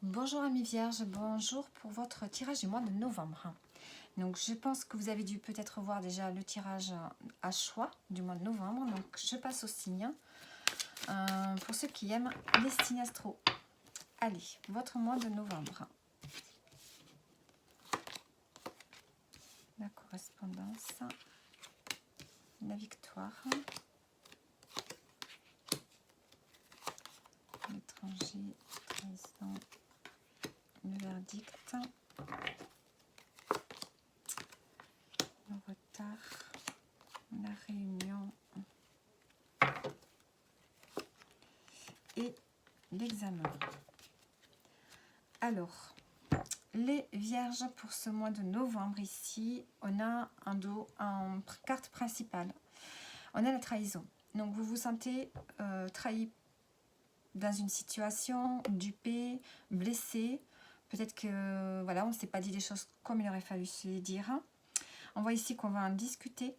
Bonjour amis vierges, bonjour pour votre tirage du mois de novembre. Donc je pense que vous avez dû peut-être voir déjà le tirage à choix du mois de novembre. Donc je passe au signe pour ceux qui aiment les signes astro. Allez, votre mois de novembre. La correspondance, la victoire, l'étranger, trahison, le verdict, le retard, la réunion et l'examen. Alors, les vierges pour ce mois de novembre ici, on a un dos en carte principale. On a la trahison. Donc vous vous sentez trahi dans une situation, dupé, blessé. Peut-être que voilà, on ne s'est pas dit les choses comme il aurait fallu se les dire. On voit ici qu'on va en discuter.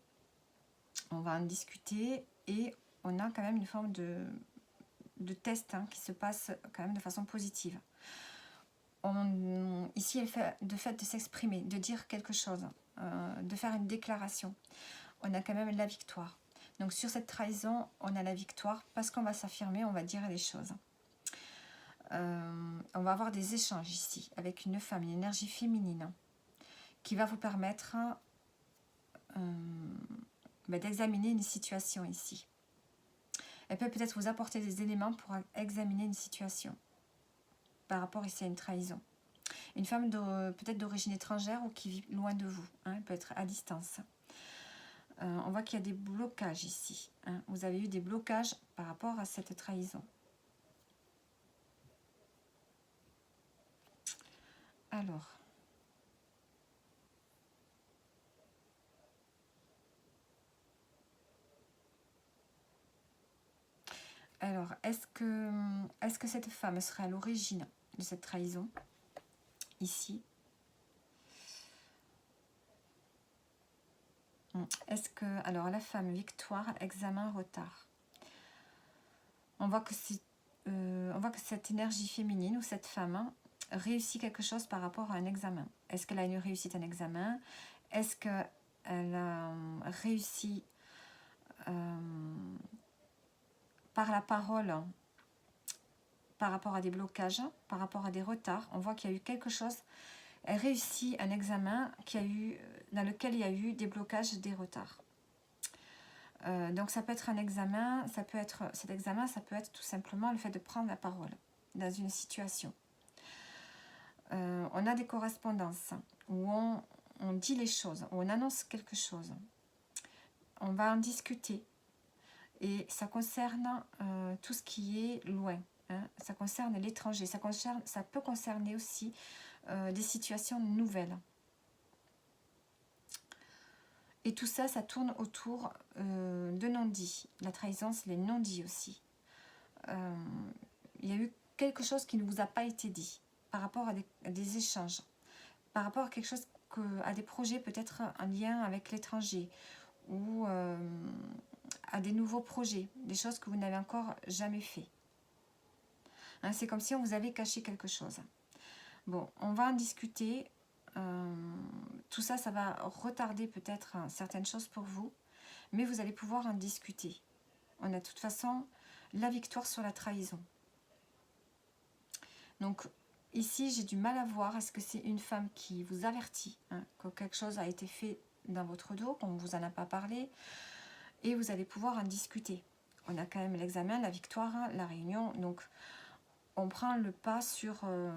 On va en discuter et on a quand même une forme de test qui se passe quand même de façon positive. Ici, le fait de s'exprimer, de dire quelque chose, de faire une déclaration, on a quand même la victoire. Donc sur cette trahison, on a la victoire parce qu'on va s'affirmer, on va dire les choses. On va avoir des échanges ici avec une femme, une énergie féminine qui va vous permettre d'examiner une situation ici. Elle peut peut-être vous apporter des éléments pour examiner une situation par rapport ici à une trahison. Une femme peut-être d'origine étrangère ou qui vit loin de vous, elle peut être à distance. On voit qu'il y a des blocages ici. Vous avez eu des blocages par rapport à cette trahison. Alors est-ce que cette femme serait à l'origine de cette trahison ici? Est-ce que, alors la femme, victoire, examen, retard. On voit que cette énergie féminine ou cette femme réussit quelque chose par rapport à un examen. Est-ce qu'elle a une réussite à un examen? Est-ce qu'elle a réussi par la parole par rapport à des blocages, par rapport à des retards? On voit qu'il y a eu quelque chose. Elle réussit un examen dans lequel il y a eu des blocages, des retards. Donc ça peut être un examen, cet examen, ça peut être tout simplement le fait de prendre la parole dans une situation. On a des correspondances où on dit les choses, où on annonce quelque chose. On va en discuter. Et ça concerne tout ce qui est loin. Ça concerne l'étranger. Ça peut concerner aussi des situations nouvelles. Et tout ça, ça tourne autour de non-dits. La trahison, c'est les non-dits aussi. Il y a eu quelque chose qui ne vous a pas été dit par rapport à des échanges, par rapport à quelque chose, à des projets peut-être en lien avec l'étranger ou à des nouveaux projets, des choses que vous n'avez encore jamais fait. C'est comme si on vous avait caché quelque chose. Bon, on va en discuter. Tout ça, ça va retarder peut-être certaines choses pour vous, mais vous allez pouvoir en discuter. On a de toute façon la victoire sur la trahison. Donc ici, j'ai du mal à voir, est-ce que c'est une femme qui vous avertit que quelque chose a été fait dans votre dos, qu'on ne vous en a pas parlé, et vous allez pouvoir en discuter. On a quand même l'examen, la victoire, la réunion, donc on prend le pas sur le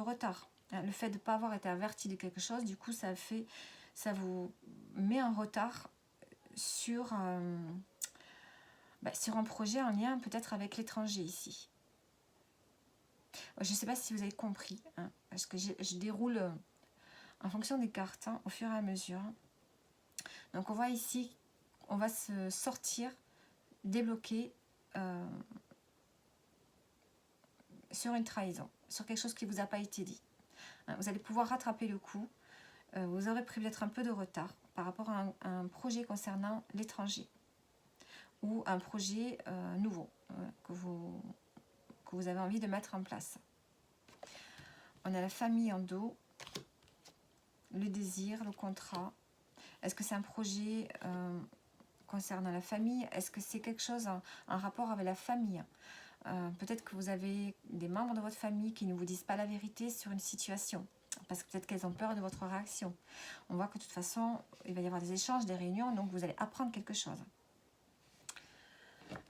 retard. Le fait de ne pas avoir été averti de quelque chose, du coup, ça vous met en retard sur un projet en lien peut-être avec l'étranger ici. Je ne sais pas si vous avez compris, parce que je déroule en fonction des cartes au fur et à mesure. Donc on voit ici, on va se sortir, débloquer sur une trahison, sur quelque chose qui ne vous a pas été dit. Vous allez pouvoir rattraper le coup. Vous aurez pris peut-être un peu de retard par rapport à un projet concernant l'étranger ou un projet nouveau que vous que vous avez envie de mettre en place. On a la famille en dos, le désir, le contrat. Est-ce que c'est un projet concernant la famille? Est-ce que c'est quelque chose en rapport avec la famille? Peut-être que vous avez des membres de votre famille qui ne vous disent pas la vérité sur une situation, parce que peut-être qu'elles ont peur de votre réaction. On voit que de toute façon, il va y avoir des échanges, des réunions, donc vous allez apprendre quelque chose.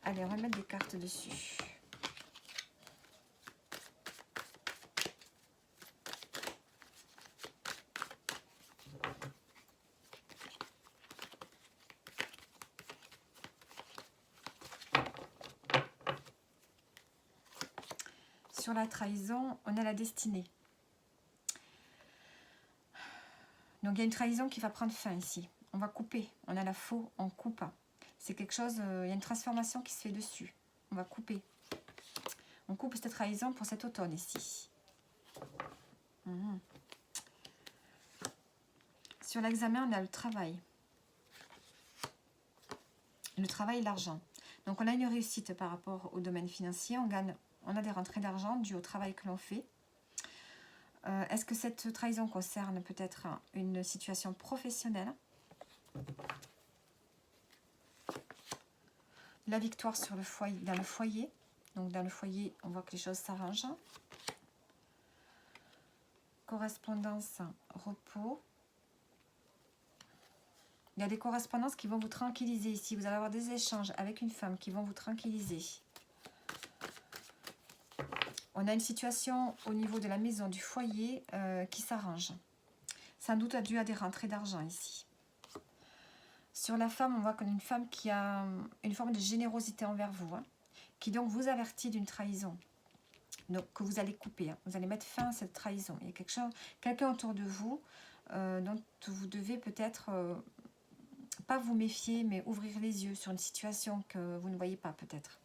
Allez, on va mettre des cartes dessus. Sur la trahison, on a la destinée. Donc il y a une trahison qui va prendre fin ici. On va couper. On a la faux, on coupe. C'est quelque chose, il y a une transformation qui se fait dessus. On va couper. On coupe cette trahison pour cet automne ici. Sur l'examen, on a le travail. Le travail et l'argent. Donc on a une réussite par rapport au domaine financier. On a des rentrées d'argent dues au travail que l'on fait. Est-ce que cette trahison concerne peut-être une situation professionnelle? La victoire sur le foyer, dans le foyer. Donc dans le foyer, on voit que les choses s'arrangent. Correspondance, repos. Il y a des correspondances qui vont vous tranquilliser ici. Vous allez avoir des échanges avec une femme qui vont vous tranquilliser. On a une situation au niveau de la maison, du foyer, qui s'arrange. Sans doute dû à des rentrées d'argent ici. Sur la femme, on voit qu'on a une femme qui a une forme de générosité envers vous, hein, qui donc vous avertit d'une trahison. Donc que vous allez couper, hein. Vous allez mettre fin à cette trahison. Il y a quelqu'un autour de vous dont vous devez peut-être pas vous méfier, mais ouvrir les yeux sur une situation que vous ne voyez pas peut-être.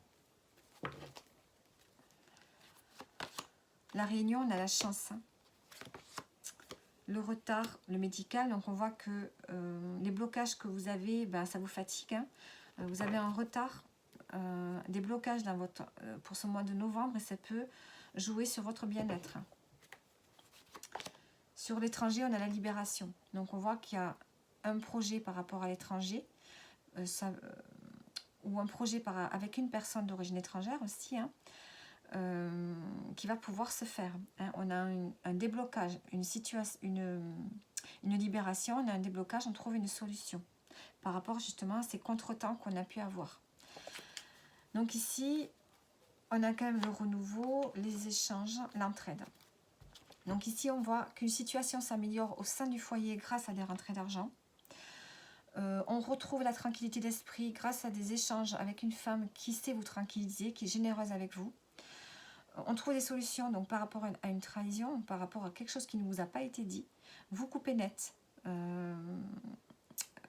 La réunion, on a la chance. Hein. Le retard, le médical, donc on voit que les blocages que vous avez, ben, ça vous fatigue. Hein. Vous avez un retard, des blocages dans pour ce mois de novembre et ça peut jouer sur votre bien-être. Sur l'étranger, on a la libération. Donc on voit qu'il y a un projet par rapport à l'étranger, ou un projet avec une personne d'origine étrangère aussi, hein, qui va pouvoir se faire. Hein. On a un déblocage, une libération, on a un déblocage, on trouve une solution par rapport justement à ces contretemps qu'on a pu avoir. Donc ici, on a quand même le renouveau, les échanges, l'entraide. Donc ici, on voit qu'une situation s'améliore au sein du foyer grâce à des rentrées d'argent. On retrouve la tranquillité d'esprit grâce à des échanges avec une femme qui sait vous tranquilliser, qui est généreuse avec vous. On trouve des solutions donc par rapport à une trahison, par rapport à quelque chose qui ne vous a pas été dit. Vous coupez net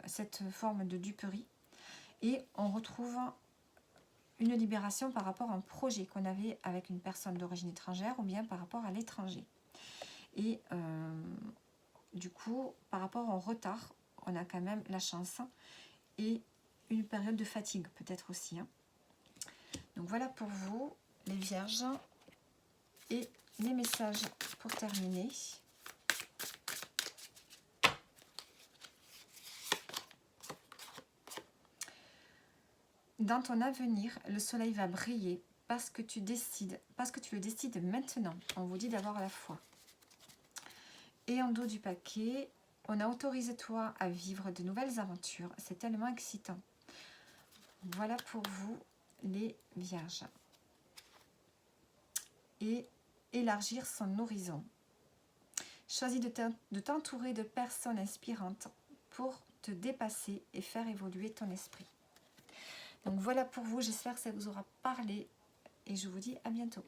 cette forme de duperie et on retrouve une libération par rapport à un projet qu'on avait avec une personne d'origine étrangère ou bien par rapport à l'étranger. Et du coup, par rapport au retard, on a quand même la chance et une période de fatigue peut-être aussi. Hein. Donc voilà pour vous, les vierges. Et les messages pour terminer. Dans ton avenir, le soleil va briller parce que tu le décides maintenant. On vous dit d'avoir la foi. Et en dos du paquet, on a autorisé-toi à vivre de nouvelles aventures. C'est tellement excitant. Voilà pour vous, les vierges. Et élargir son horizon. Choisis de t'entourer de personnes inspirantes pour te dépasser et faire évoluer ton esprit. Donc voilà pour vous, j'espère que ça vous aura parlé et je vous dis à bientôt.